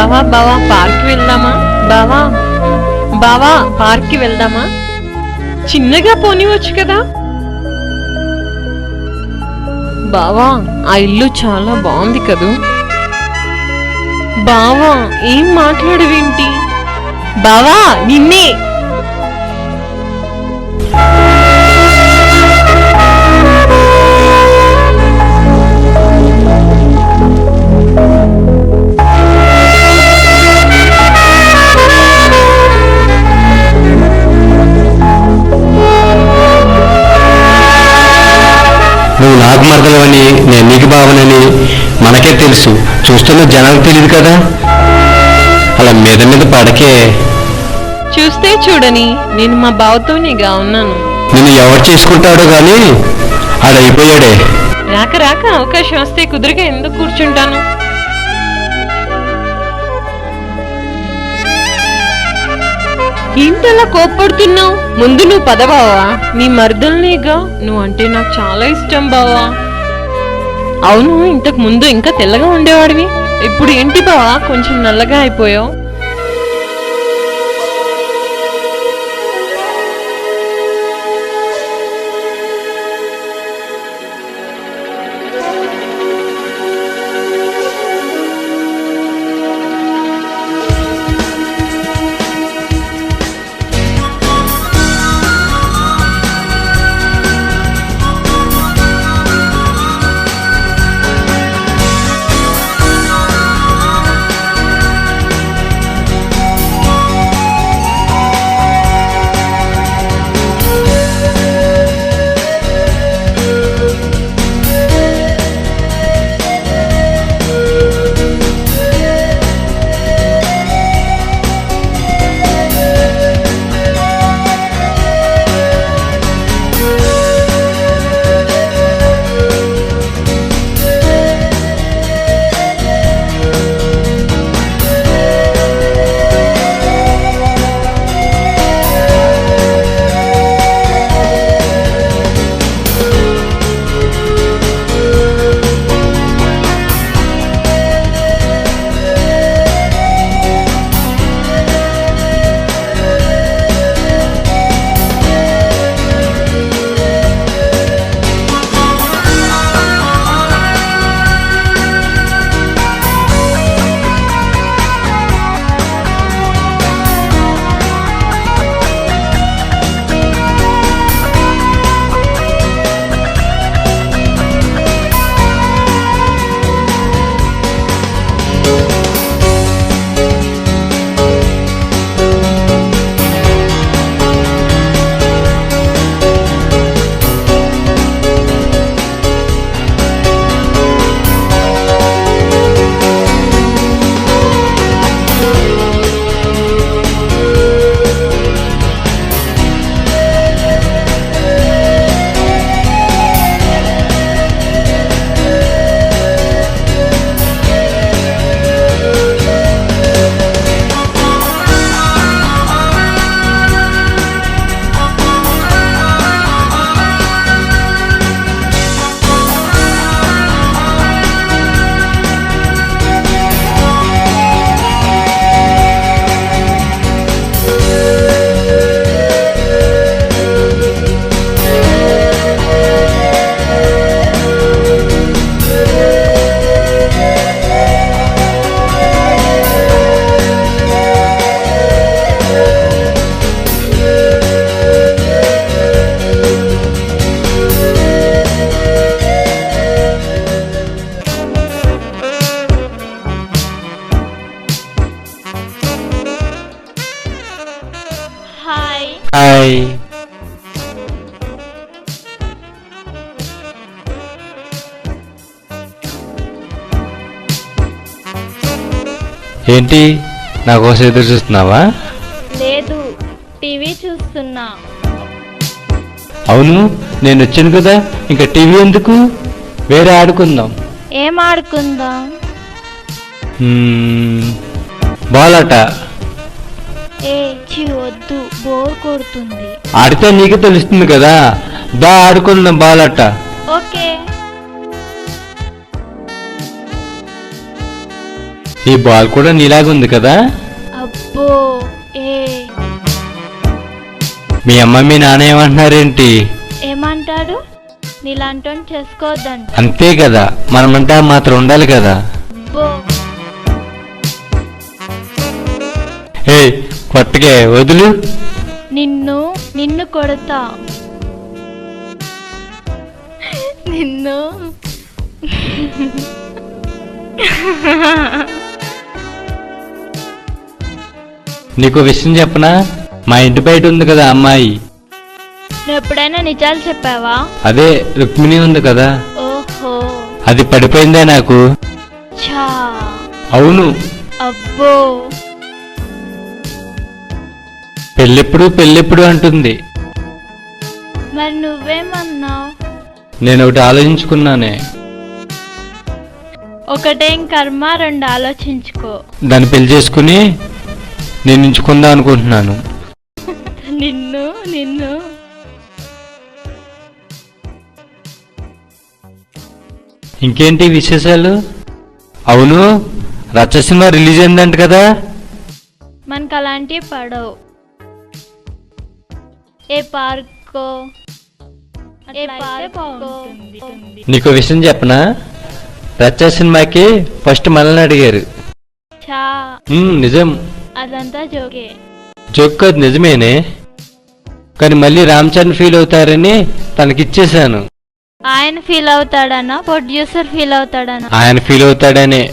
బావా బావా పార్క్ వెళ్దామా? బావా బావా పార్క్ కి వెళ్దామా? చిన్నగా పోనివచ్చు కదా? బావా ఆ ఇల్లు చాలా బాగుంది కదూ? బావా ఏం మాట్లాడవేంటి? బావా నిన్నే. నువ్వు నాకు మరదలవని నేను నీకు బావనని మనకే తెలుసు, చూస్తున్న జనాలకు తెలియదు కదా. అలా మీద మీద పడకే. చూస్తే చూడని నేను మా బావతోనేగా ఉన్నాను. నిన్ను ఎవరు చేసుకుంటాడో గాని ఆడైపోయాడే. రాక రాక అవకాశం వస్తే కుదురుగా ఎందుకు కూర్చుంటాను? ఏంటలా కోప్పడుతున్నావు? ముందు నువ్వు పద బావా, నీ మర్దల్నేగా. నువ్వు అంటే నాకు చాలా ఇష్టం బావా. అవును, ఇంతకు ముందు ఇంకా తెల్లగా ఉండేవాడివి, ఇప్పుడు ఏంటి బావా కొంచెం నల్లగా అయిపోయావు? హాయ్. ఏంటి నా కోసం ఎదురు చూస్తున్నావా? లేదు, టీవీ చూస్తున్నా. అవును, నేను వచ్చాను కదా, ఇంకా టీవీ ఎందుకు? వేరే ఆడుకుందాం. ఏం ఆడుకుందాం? బాలాట. వద్దు, బోర్ కొడుతుంది. ఆడితే నీకు తెలుస్తుంది కదా, దా ఆడుకుందాం బాలాట. ఓకే. ఈ బాల్ కూడా నీలాగా ఉంది కదా. అబ్బో ఏ మీ అమ్మ మీ నాన్న ఏమంటున్నారేంటి? ఏమంటాడు? నీలాంటి చేసుకోవద్దంట. అంతే కదా, మనమంటే మాత్రం ఉండాలి కదా. అబ్బో ఏ కొట్టగే వదులు. నిన్ను నిన్ను కొడతా. నిన్ను నీకు విషయం చెప్పనా? మా ఇంటి బయట ఉంది కదా అమ్మాయి, నువ్వు ఎప్పుడైనా నిజాలు చెప్పావా? అదే రుక్మిణి ఉంది కదా, ఓహో అది పడిపోయిందే నాకు. ఛా అవును. అబ్బో పెళ్ళెప్పుడు అంటుంది. మరి నువ్వేమన్నావు? నేను ఒకటి ఆలోచించుకున్నానే. ఒకటేం కర్మ, రెండు ఆలోచించుకో. దాన్ని పెళ్లి చేసుకుని నేను ఎంచుకుందాం అనుకుంటున్నాను. నిన్ను నిన్ను ఇంకేంటి విశేషాలు? అవును, రచ్చ సినిమా రిలీజ్ అయిందంట కదా. మనకు అలాంటివి పడవు. ఏ పార్కో నీకు విషయం చెప్పనా? రచ్చ సినిమాకి ఫస్ట్ మనల్ని అడిగారు. చా నిజం. అదంతా జోకే. జోక్ కాదు, నిజమేనే. కానీ మళ్ళీ రామ్ చరణ్ ఫీల్ అవుతారని తనకిచ్చేశాను. ఆయన ఫీల్ అవుతాడనా, ప్రొడ్యూసర్ ఫీల్ అవుతాడనా? ఆయన ఫీల్ అవుతాడనే.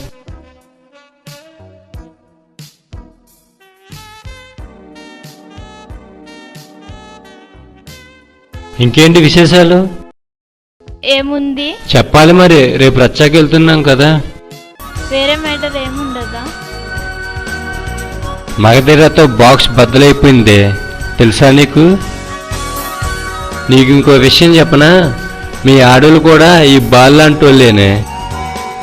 ఇంకేంటి విశేషాలు? ఏముంది చెప్పాలి మరి, రేపు రచ్చాకి వెళ్తున్నాం కదా. వేరే మ్యాటర్ ఏముండదా? మగధీరతో బాక్స్ బద్దలైపోయిందే, తెలుసా నీకు? నీకు ఇంకో విషయం చెప్పనా? మీ ఆడోళ్ళు కూడా ఈ బాల్ లాంటి వాళ్ళేనే.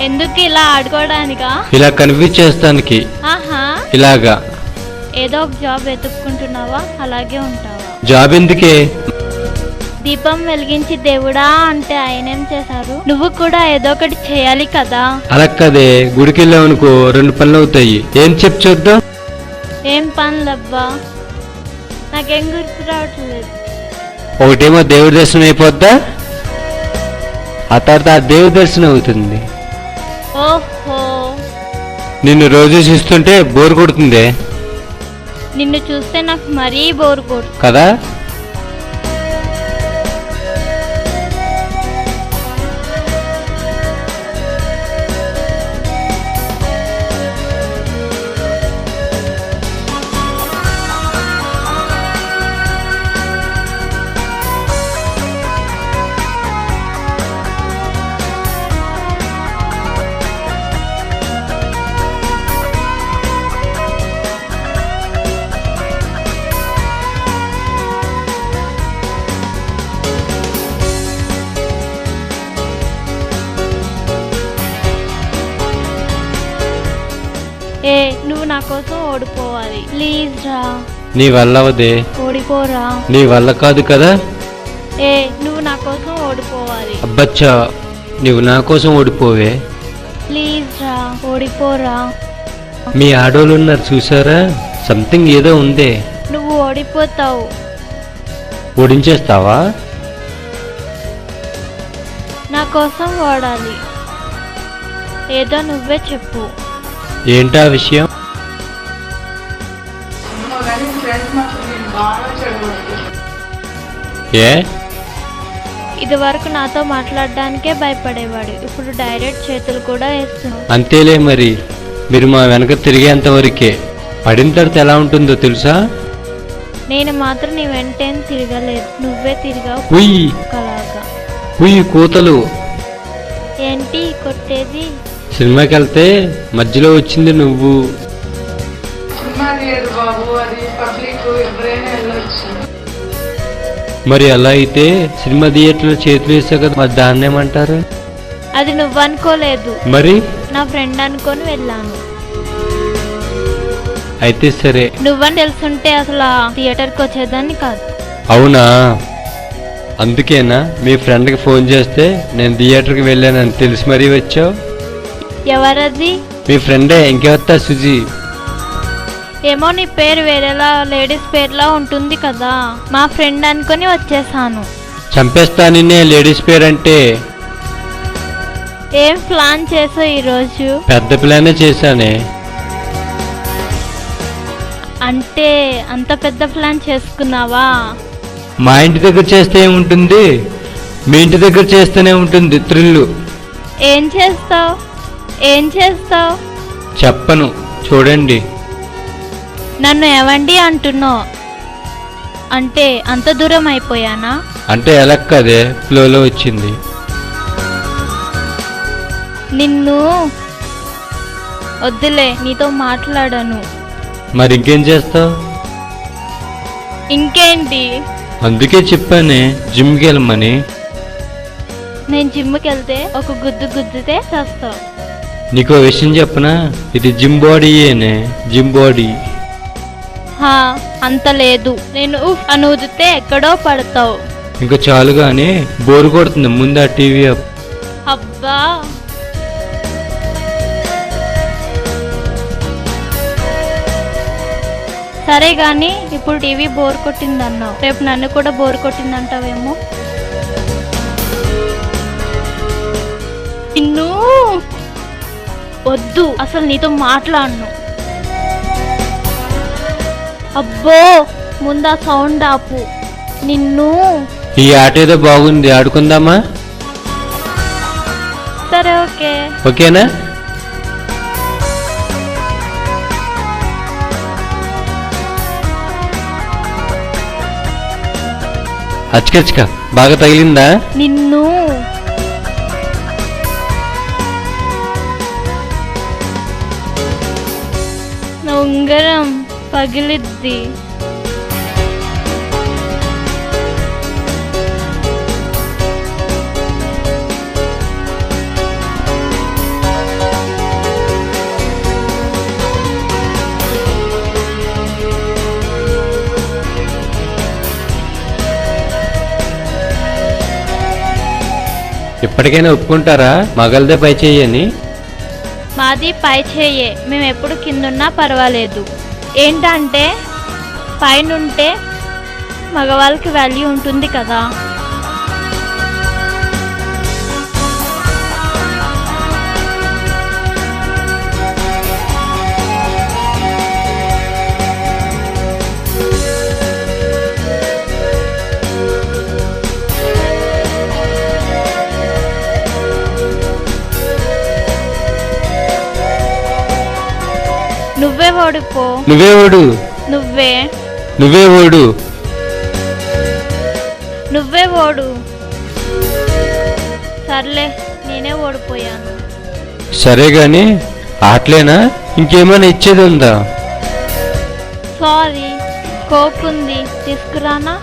ఎందుకు ఇలా ఆడుకోవడానికా? ఇలా కన్ఫ్యూజ్ చేస్తానికి. ఆహా, ఇలాగా ఏదో ఒక జాబ్ వెతుక్కుంటున్నావా? అలాగే ఉంటావా? జాబ్ ఎందుకే? దీపం వెలిగించి దేవుడా అంటే ఆయనేం చేశారు? నువ్వు కూడా ఏదో ఒకటి చేయాలి కదా. అలా కదే, గుడికి వెళ్ళామనుకో 2 పనులు అవుతాయి. ఏం చెప్పు చూద్దాం. ఏం పనులబ్బా? నాకేం గుర్తు రావట్లేదు. ఒకటేమో దేవుడి దర్శనం అయిపోద్దా, ఆ తర్వాత ఆ దేవుడి దర్శనం అవుతుంది. ఓహో, నిన్ను రోజు చూస్తుంటే బోర్ కొడుతుందే నిన్ను చూస్తే నాకు మరీ బోర్ కొడుతుంది కదా. ఏ నువ్వు నా కోసం ఓడిపోవాలి, ప్లీజ్ రా. నీ వల్ల అవదే. ఓడిపోరా. నీ వల్ల కాదు కదా. ఏ నువ్వు నా కోసం ఓడిపోవాలి, అబ్బచ్చా, నువ్వు నా కోసం ఓడిపోవే. ప్లీజ్ రా, ఓడిపోరా. మీ ఆడోళ్ళు ఉన్నారు చూసారా, సంథింగ్ ఏదో ఉందే. నువ్వు ఓడిపోతావు. ఓడించేస్తావా? నా కోసం ఓడాలి. ఏదో నువ్వే చెప్పు. ఏంటా విషయం? ఏ ఇది వరకు నాతో మాట్లాడడానికే భయపడేవాడు, ఇప్పుడు డైరెక్ట్ చేతులు కూడా వేస్తున్నావు. అంతేలే మరి, మీరు మా వెనక తిరిగేంత వరకే. పడిన తర్వాత ఎలా ఉంటుందో తెలుసా? నేను మాత్రం నీ వెంటేం తిరగలేదు, నువ్వే తిరిగావు. ఉయ్యి అలాగా. ఉయ్యి కూతలు. ఏంటి కొట్టేది? సినిమాకి వెళ్తే మధ్యలో వచ్చింది నువ్వు. మరి అలా అయితే సినిమా థియేటర్లో చేతులు వేసా కదా, మరి దాన్ని ఏమంటారు? అది నువ్వు అనుకోలేదు, మరి నా ఫ్రెండ్ అనుకొని వెళ్ళాను. అయితే సరే. నువ్వని తెలుసుంటే అసలు ఆ థియేటర్కి వచ్చేదాన్ని కాదు. అవునా? అందుకేనా మీ ఫ్రెండ్కి ఫోన్ చేస్తే నేను థియేటర్కి వెళ్ళానని తెలిసి మరీ వచ్చావు? ఎవరది? మీ ఫ్రెండే ఇంకెవత్తా సుజీ. ఏమో నీ పేరు వేరేలా లేడీస్ పేర్లా ఉంటుంది కదా, మా ఫ్రెండ్ అనుకొని వచ్చేసాను. చంపేస్తా నిన్నే లేడీస్ పేరంటే. ఏం ప్లాన్ చేసావు ఈరోజు? పెద్ద ప్లానే చేశానే. అంటే అంత పెద్ద ప్లాన్ చేసుకున్నావా? మా ఇంటి దగ్గర చేస్తే ఏముంటుంది, మీ ఇంటి దగ్గర చేస్తేనే ఉంటుంది థ్రిల్లు. ఏం చేస్తావు? ఏం చేస్తావు? చెప్పను, చూడండి. నన్ను ఎవండి అంటున్నావు అంటే అంత దూరం అయిపోయానా? అంటే ఎలా కదే, ఫ్లోలో వచ్చింది. నిన్ను వద్దులే, నీతో మాట్లాడను. మరి ఇంకేం చేస్తావు? ఇంకేంటి? అందుకే చెప్పానే జిమ్కి వెళ్ళమని. నేను జిమ్కి వెళ్తే ఒక గుద్దు గుద్దితే చేస్తావు. నీకో విషయం చెప్పనా, ఇది జిమ్ బాడీయేనే, జిమ్ బాడీ. హా, అంత లేదు. నేను ఉఫ్ అని ఊదితే ఎక్కడో పడతావు. ఇంకా చాలు కానీ బోరు కొడుతుంది, ముందు ఆ టీవీ ఆపు. అబ్బా, సరే గాని ఇప్పుడు టీవీ బోర్ కొట్టిందన్నావు, రేపు నన్ను కూడా బోర్ కొట్టిందంటావేమో. నిన్ను వద్దు, అసలు నీతో మాట్లాడను. అబ్బో, ముందా సౌండ్ ఆపు. నిన్ను. ఈ ఆట ఏదో బాగుంది, ఆడుకుందామా? సరే, ఓకే. ఓకేనా? అచ్చకచ్చక బాగా తగిలిందా? నిన్ను. నా ఉంగరం పగిలిద్ది. ఇప్పటికైనా ఒప్పుకుంటారా మగల్దే పై చెయ్యని? మాది పై చెయ్యే, మేము ఎప్పుడు కిందున్నా పర్వాలేదు. ఏంటంటే పైనుంటే మగవాళ్ళకి వాల్యూ ఉంటుంది కదా. నువ్వే ఓడిపో. నువ్వే ఓడు. నువ్వే. నువ్వే ఓడు. నువ్వే ఓడు. సర్లే, నేనే ఓడిపోయాను. సరే గాని ఆటలేనా, ఇంకేమైనా ఇచ్చేది ఉందా? సారీ, కోక్ ఉంది, తీసుకురానా?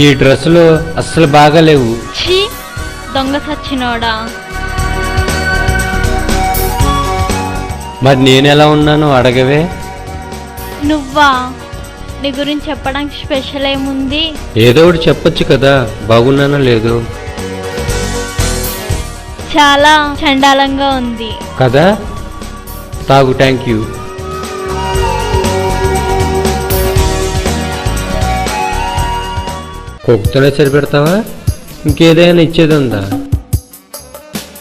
ఈ డ్రెస్సులు అస్సలు బాగాలేవు. ఛీ, దొంగ సచ్చినోడా. మరి నేనెలా ఉన్నానో అడగవే. నువ్వా? నీ గురించి చెప్పడానికి స్పెషల్ ఏముంది? ఏదో ఒకటి చెప్పొచ్చు కదా, బాగున్నానో లేదో. చాలా చండాలంగా ఉంది కదా. తాగు, థ్యాంక్ యూ. కొక్కుతోనే సరిపెడతావా, ఇంకేదైనా ఇచ్చేది ఉందా?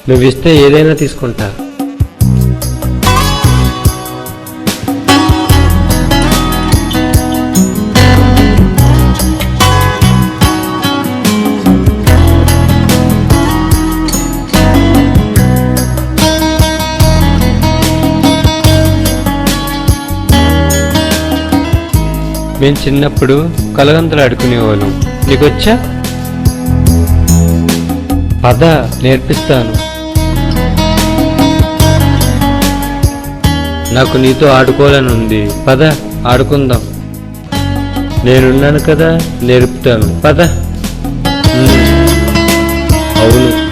నువ్వు ఇస్తే ఏదైనా తీసుకుంటా. మేము చిన్నప్పుడు కలగంతలు ఆడుకునేవాళ్ళం, నీకొచ్చా? పద నేర్పిస్తాను. నాకు నీతో ఆడుకోవాలని ఉంది, పద ఆడుకుందాం. నేనున్నాను కదా, నేర్పుతాను, పద. అవును